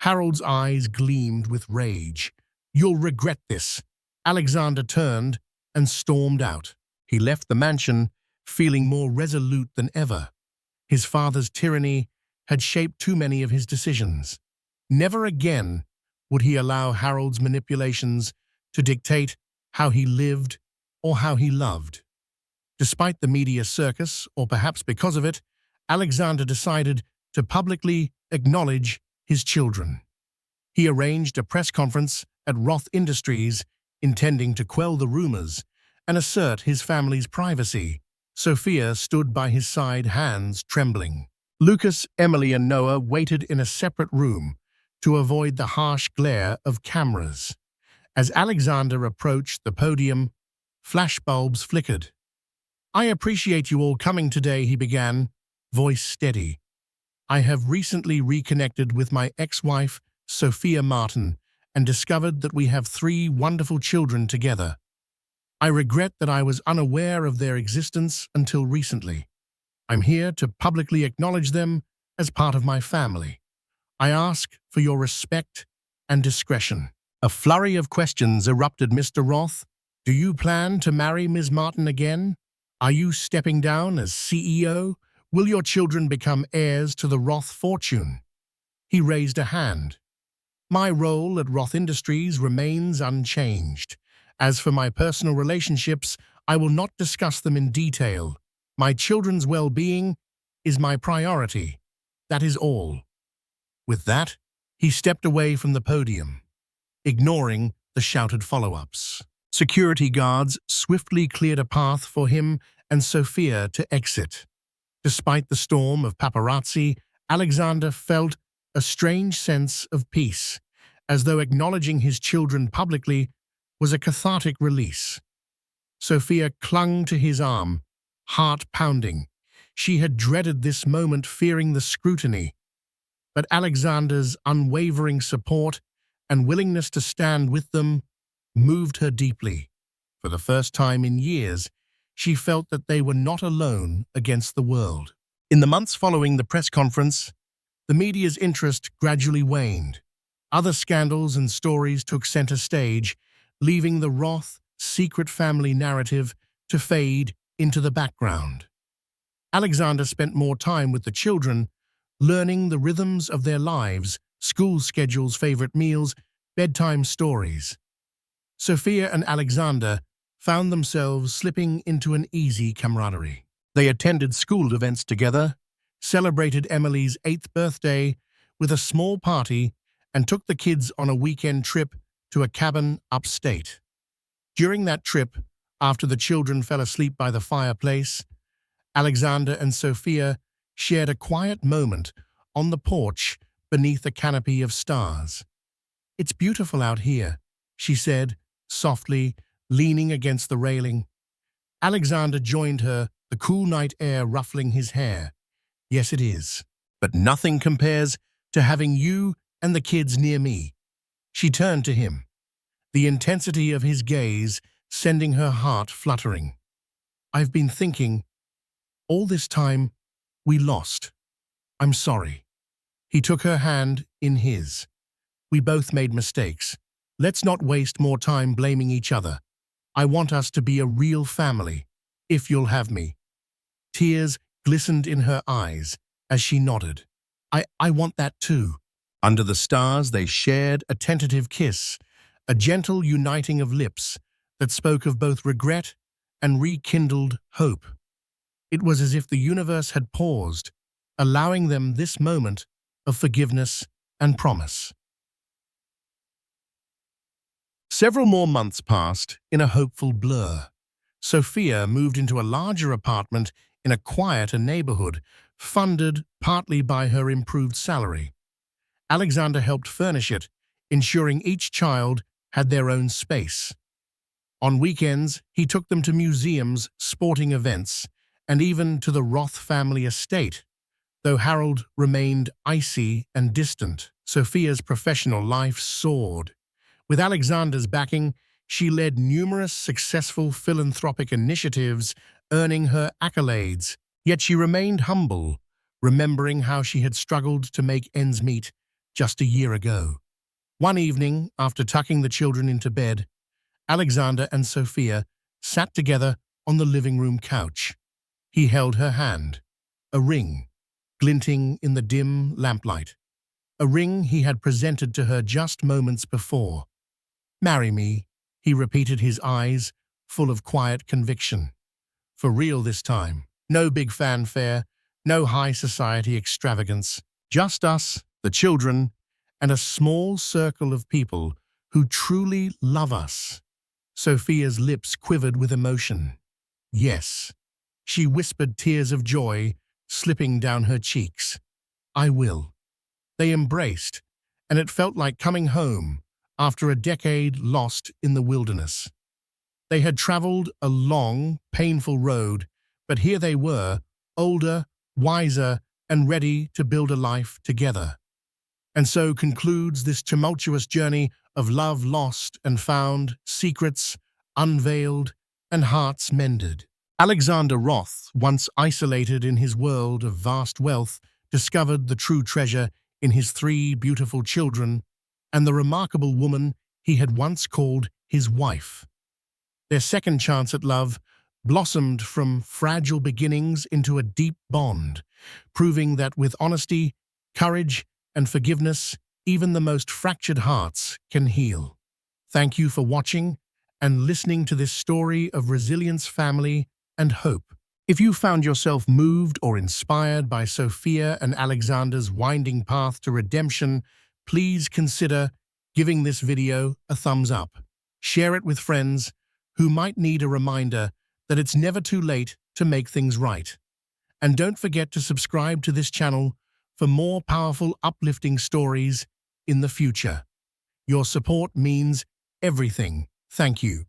Harold's eyes gleamed with rage. "You'll regret this." Alexander turned and stormed out. He left the mansion feeling more resolute than ever. His father's tyranny had shaped too many of his decisions. Never again would he allow Harold's manipulations to dictate how he lived or how he loved. Despite the media circus, or perhaps because of it, Alexander decided to publicly acknowledge his children. He arranged a press conference at Roth Industries, intending to quell the rumors and assert his family's privacy. Sophia stood by his side, hands trembling. Lucas, Emily, and Noah waited in a separate room to avoid the harsh glare of cameras. As Alexander approached the podium, flashbulbs flickered. "I appreciate you all coming today," he began, voice steady. I have recently reconnected with my ex-wife, Sophia Martin, and discovered that we have 3 wonderful children together. I regret that I was unaware of their existence until recently. I'm here to publicly acknowledge them as part of my family. I ask for your respect and discretion. A flurry of questions erupted, Mr. Roth. Do you plan to marry Ms. Martin again? Are you stepping down as CEO? Will your children become heirs to the Roth fortune? He raised a hand. My role at Roth Industries remains unchanged. As for my personal relationships, I will not discuss them in detail. My children's well-being is my priority. That is all. With that, he stepped away from the podium, ignoring the shouted follow-ups. Security guards swiftly cleared a path for him and Sophia to exit. Despite the storm of paparazzi, Alexander felt a strange sense of peace, as though acknowledging his children publicly was a cathartic release. Sophia clung to his arm, heart pounding. She had dreaded this moment, fearing the scrutiny. But Alexander's unwavering support and willingness to stand with them moved her deeply. For the first time in years, she felt that they were not alone against the world. In the months following the press conference, the media's interest gradually waned. Other scandals and stories took center stage, leaving the Roth secret family narrative to fade into the background. Alexander spent more time with the children, learning the rhythms of their lives, school schedules, favorite meals, bedtime stories. Sophia and Alexander found themselves slipping into an easy camaraderie. They attended school events together, celebrated Emily's 8th birthday with a small party, and took the kids on a weekend trip to a cabin upstate. During that trip, after the children fell asleep by the fireplace, Alexander and Sophia shared a quiet moment on the porch beneath a canopy of stars. "It's beautiful out here," she said, softly, leaning against the railing. Alexander joined her, the cool night air ruffling his hair. "Yes, it is. But nothing compares to having you and the kids near me." She turned to him, the intensity of his gaze sending her heart fluttering. "I've been thinking, all this time, we lost. I'm sorry." He took her hand in his. "We both made mistakes. Let's not waste more time blaming each other. I want us to be a real family, if you'll have me." Tears glistened in her eyes as she nodded. I want that too." Under the stars, they shared a tentative kiss, a gentle uniting of lips that spoke of both regret and rekindled hope. It was as if the universe had paused, allowing them this moment of forgiveness and promise. Several more months passed in a hopeful blur. Sophia moved into a larger apartment in a quieter neighborhood, funded partly by her improved salary. Alexander helped furnish it, ensuring each child had their own space. On weekends, he took them to museums, sporting events, and even to the Roth family estate. Though Harold remained icy and distant, Sophia's professional life soared. With Alexander's backing, she led numerous successful philanthropic initiatives, earning her accolades. Yet she remained humble, remembering how she had struggled to make ends meet just a year ago. One evening, after tucking the children into bed, Alexander and Sophia sat together on the living room couch. He held her hand, a ring glinting in the dim lamplight, a ring he had presented to her just moments before. "Marry me," he repeated, his eyes full of quiet conviction. For real this time. No big fanfare, no high society extravagance. Just us, the children, and a small circle of people who truly love us. Sophia's lips quivered with emotion. "Yes," she whispered, tears of joy slipping down her cheeks. "I will." They embraced, and it felt like coming home after a decade lost in the wilderness. They had traveled a long, painful road, but here they were, older, wiser, and ready to build a life together. And so concludes this tumultuous journey of love lost and found, secrets unveiled, and hearts mended. Alexander Roth, once isolated in his world of vast wealth, discovered the true treasure in his three beautiful children and the remarkable woman he had once called his wife. Their second chance at love blossomed from fragile beginnings into a deep bond, proving that with honesty, courage, and forgiveness, even the most fractured hearts can heal. Thank you for watching and listening to this story of resilience, family, and hope. If you found yourself moved or inspired by Sophia and Alexander's winding path to redemption, please consider giving this video a thumbs up. Share it with friends who might need a reminder that it's never too late to make things right. And don't forget to subscribe to this channel for more powerful, uplifting stories in the future. Your support means everything. Thank you.